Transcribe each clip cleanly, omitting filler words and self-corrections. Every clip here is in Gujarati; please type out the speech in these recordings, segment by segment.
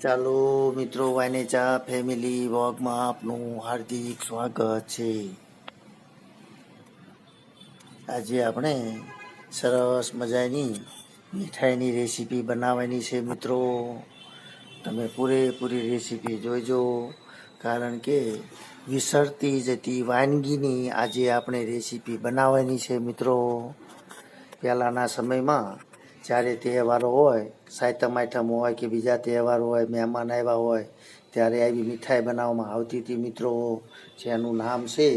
ચાલો મિત્રો, વાનેચા ફેમિલી વ્લોગમાં આપનું હાર્દિક સ્વાગત છે. આજે આપણે સરસ મજાની મીઠાઈની રેસીપી બનાવવાની છે મિત્રો. તમે પૂરેપૂરી રેસીપી જોઈજો, કારણ કે વિસરતી જતી વાનગીની આજે આપણે રેસીપી બનાવવાની છે મિત્રો. પહેલાંના સમયમાં જ્યારે તહેવારો હોય, સાતમ આઠમ હોય કે બીજા તહેવારો હોય, મહેમાન આવ્યા હોય, ત્યારે આવી મીઠાઈ બનાવવામાં આવતી હતી મિત્રો, જેનું નામ છે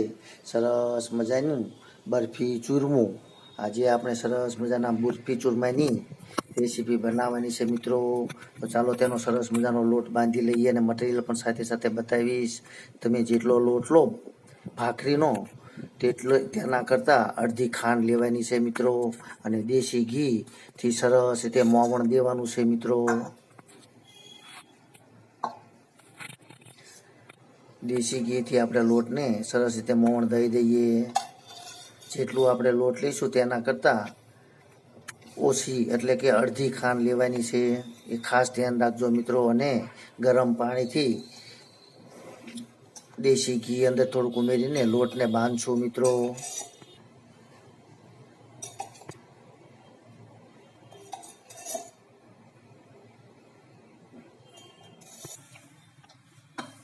સરસ મજાનું બરફી ચૂરમું. આજે આપણે સરસ મજાના બરફી ચૂરમાની રેસીપી બનાવવાની છે મિત્રો. તો ચાલો તેનો સરસ મજાનો લોટ બાંધી લઈએ, અને મટીરિયલ પણ સાથે સાથે બતાવીશ. તમે જેટલો લોટ લો ભાખરીનો, તેટલો તેના કરતાં અડધી ખાંડ લેવાની છે મિત્રો, અને દેશી ઘીથી સરસ રીતે મોવણ દેવાનું છે મિત્રો. દેશી ઘીથી આપણે લોટને સરસ રીતે મોવણ દઈ દઈએ. જેટલું આપણે લોટ લઈશું તેના કરતાં ઓછી એટલે કે અડધી ખાંડ લેવાની છે, એ ખાસ ધ્યાન રાખજો મિત્રો. અને ગરમ પાણીથી દેશી ઘી અંદર થોડુંક ઉમેરીને લોટને બાંધશું મિત્રો.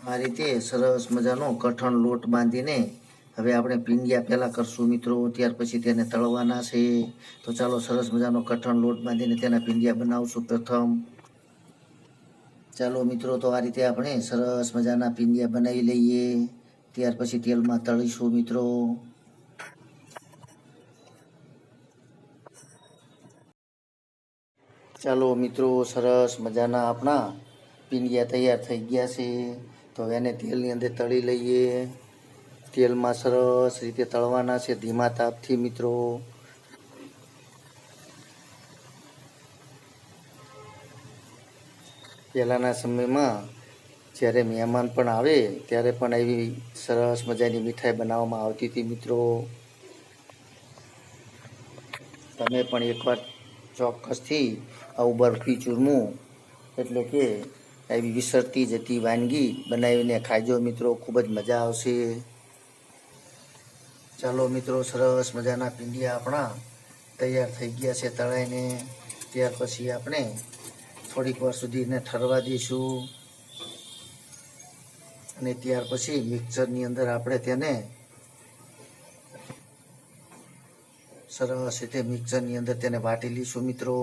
આ રીતે સરસ મજાનો કઠણ લોટ બાંધીને હવે આપણે પીંડિયા પહેલાં કરશું મિત્રો, ત્યાર પછી તેને તળવાના છે. તો ચાલો સરસ મજાનો કઠણ લોટ બાંધીને તેના પીંડિયા બનાવશું પ્રથમ. ચાલો મિત્રો, તો આ રીતે આપણે સરસ મજાના પીંડિયા બનાવી લઈએ, ત્યાર પછી તેલમાં તળીશું મિત્રો. ચાલો મિત્રો, સરસ મજાના આપણા પીંડિયા તૈયાર થઈ ગયા છે. તો એને તેલની અંદર તળી લઈએ. તેલમાં સરસ રીતે તળવાના છે ધીમા તાપથી મિત્રો. પહેલાંના સમયમાં જ્યારે મહેમાન પણ આવે ત્યારે પણ એવી સરસ મજાની મીઠાઈ બનાવવામાં આવતી હતી મિત્રો. તમે પણ એકવાર ચોક્કસથી આવું બરફી ચૂરમું એટલે કે એવી વિસરતી જતી વાનગી બનાવીને ખાજો મિત્રો, ખૂબ જ મજા આવશે. ચાલો મિત્રો, સરસ મજાના પીંડિયા આપણા તૈયાર થઈ ગયા છે તળાઈને. ત્યાર પછી આપણે થોડીક વાર સુધી એને ઠરવા દઈશું, અને ત્યાર પછી મિક્સરની અંદર આપણે તેને સરસ રીતે મિક્સરની અંદર તેને વાટી લઈશું મિત્રો.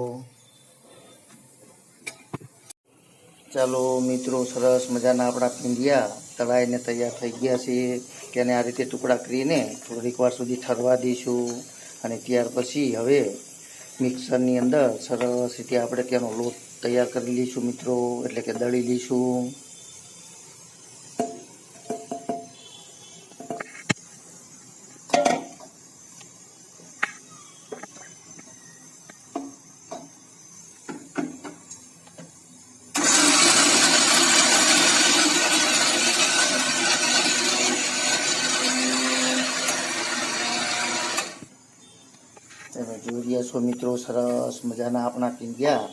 ચાલો મિત્રો, સરસ મજાના આપણા પીંડિયા તળાઈને તૈયાર થઈ ગયા છે. તેને આ રીતે ટુકડા કરીને થોડીક વાર સુધી ઠરવા દઈશું, અને ત્યાર પછી હવે મિક્સરની અંદર સરસ રીતે આપણે તેનો લોટ તૈયાર કરી લઈશું મિત્રો, એટલે કે દળી લઈશું. તમે જોઈ રહ્યા છો મિત્રો, સરસ મજાના આપણા પીંડિયા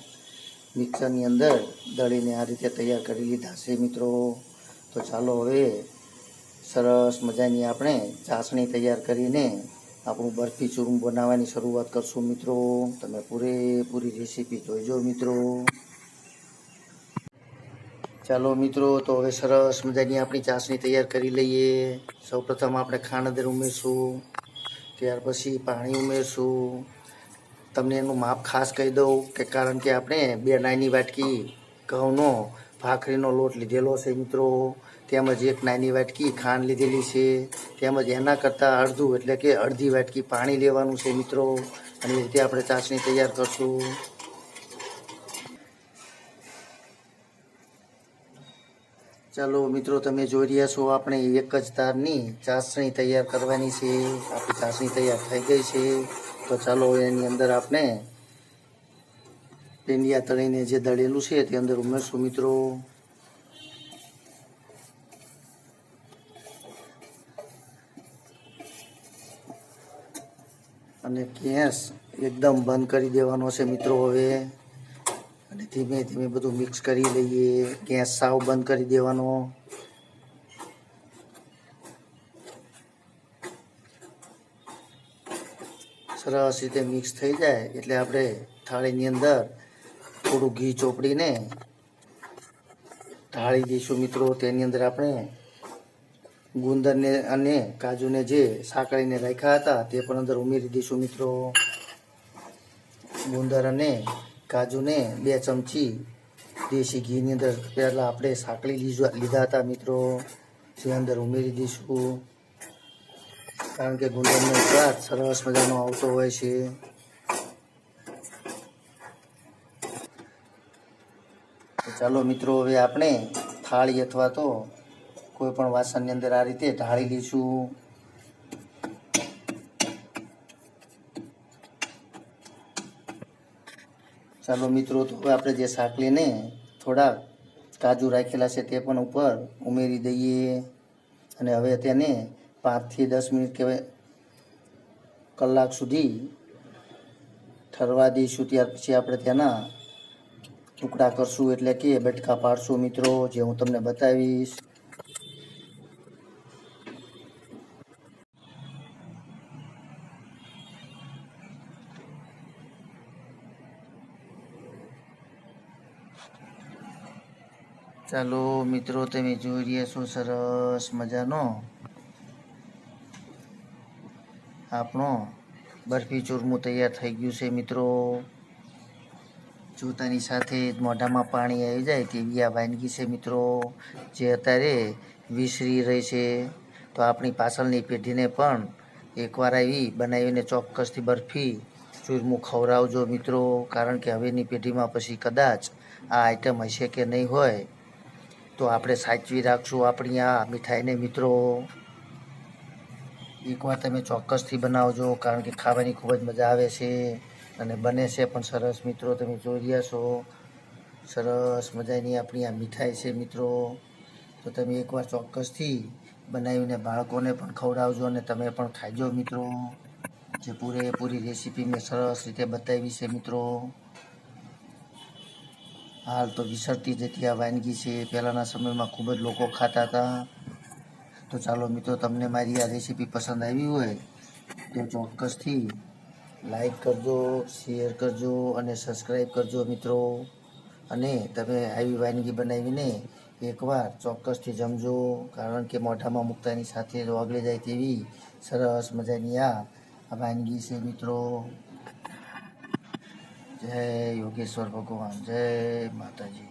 મિક્સરની અંદર દળીને આ રીતે તૈયાર કરી લીધા છે મિત્રો. તો ચાલો હવે સરસ મજાની આપણે ચાસણી તૈયાર કરીને આપણું બરફી ચૂરમું બનાવવાની શરૂઆત કરશું મિત્રો. તમે પૂરેપૂરી રેસીપી જોઈજો મિત્રો. ચાલો મિત્રો, તો હવે સરસ મજાની આપણી ચાસણી તૈયાર કરી લઈએ. સૌપ્રથમ આપણે ખાંડ અંદર ઉમેરશું, ત્યાર પછી પાણી ઉમેરશું. તમને એનું માપ ખાસ કહી દઉં કે કારણ કે આપણે 2 નાની વાટકી ઘઉંનો ભાખરીનો લોટ લીધેલો છે મિત્રો, તેમજ 1 નાની વાટકી ખાંડ લીધેલી છે, તેમજ એના કરતાં અડધું એટલે કે અડધી વાટકી પાણી લેવાનું છે મિત્રો. અને એ રીતે આપણે ચાસણી તૈયાર કરશું. ચાલો મિત્રો, તમે જોઈ રહ્યા છો આપણે એક જ તારની ચાસણી તૈયાર કરવાની છે. આપણી ચાસણી તૈયાર થઈ ગઈ છે. તો ચાલો એની અંદર આપણે પીંડિયા તળીને જે દળેલું છે તે અંદર ઉમેરશું મિત્રો. અને ગેસ એકદમ બંધ કરી દેવાનો છે મિત્રો હવે. અને ધીમે ધીમે બધું મિક્સ કરી લઈએ. ગેસ સાવ બંધ કરી દેવાનો. સરસ રીતે મિક્સ થઈ જાય એટલે આપણે થાળીની અંદર થોડું ઘી ચોપડીને ઢાળી દઈશું મિત્રો. તેની અંદર આપણે ગુંદરને અને કાજુને જે સાંકળીને રાખ્યા હતા તે પણ અંદર ઉમેરી દઈશું મિત્રો. ગુંદર અને કાજુને 2 ચમચી દેશી ઘીની અંદર પહેલાં આપણે સાંકળી લીધા હતા મિત્રો, જે અંદર ઉમેરી દઈશું. કારણ કે ગુંદરનો સ્વાદ સરસ મજાનો આવતો હોય છે. તો ચાલો મિત્રો, હવે આપણે થાળી અથવા તો કોઈ પણ વાસણની અંદર આ રીતે ઢાળી લઈશું. ચાલો મિત્રો, તો હવે આપણે જે સાંકળીને થોડા કાજુ રાખેલા છે તે પણ ઉપર ઉમેરી દઈએ અને હવે તેને 5 થી 10 મિનિટ કે કલાક સુધી ઠરવા દઈશું. ત્યાર પછી આપણે તેના ટુકડા કરશું, એટલે કે બટકા પાડશું મિત્રો, જે હું તમને બતાવીશ. ચાલો મિત્રો, તમે જોઈ રહ્યા છો સરસ મજાનો આપણો બરફી ચૂરમું તૈયાર થઈ ગયું છે મિત્રો. જોતાની સાથે જ મોઢામાં પાણી આવી જાય તેવી આ વાનગી છે મિત્રો, જે અત્યારે વિસરી રહી છે. તો આપણી પાછળની પેઢીને પણ એકવાર આવી બનાવીને ચોક્કસથી બરફી ચૂરમું ખવડાવજો મિત્રો, કારણ કે હવેની પેઢીમાં પછી કદાચ આ આઈટમ હશે કે નહીં હોય. તો આપણે સાચવી રાખશું આપણી આ મીઠાઈને મિત્રો. એકવાર તમે ચોક્કસથી બનાવજો, કારણ કે ખાવાની ખૂબ જ મજા આવે છે અને બને છે પણ સરસ મિત્રો. તમે જોઈ રહ્યા છો સરસ મજાની આપણી આ મીઠાઈ છે મિત્રો. તો તમે એકવાર ચોક્કસથી બનાવીને બાળકોને પણ ખવડાવજો અને તમે પણ ખાજો મિત્રો. જે પૂરેપૂરી રેસીપી મેં સરસ રીતે બતાવી છે મિત્રો. હાલ તો વિસરતી જતી આ વાનગી છે, પહેલાંના સમયમાં ખૂબ જ લોકો ખાતા હતા. તો ચાલો મિત્રો, તમને મારી આ રેસીપી પસંદ આવી હોય તો ચોક્કસથી લાઈક કરજો, શેર કરજો અને સબસ્ક્રાઈબ કરજો મિત્રો. અને તમે આવી વાનગી બનાવીને એકવાર ચોક્કસથી જમજો, કારણ કે મોઢામાં મૂકતાની સાથે જ ઓગળી જાય તેવી સરસ મજાની આ વાનગી છે મિત્રો. જય યોગેશ્વર ભગવાન, જય માતાજી.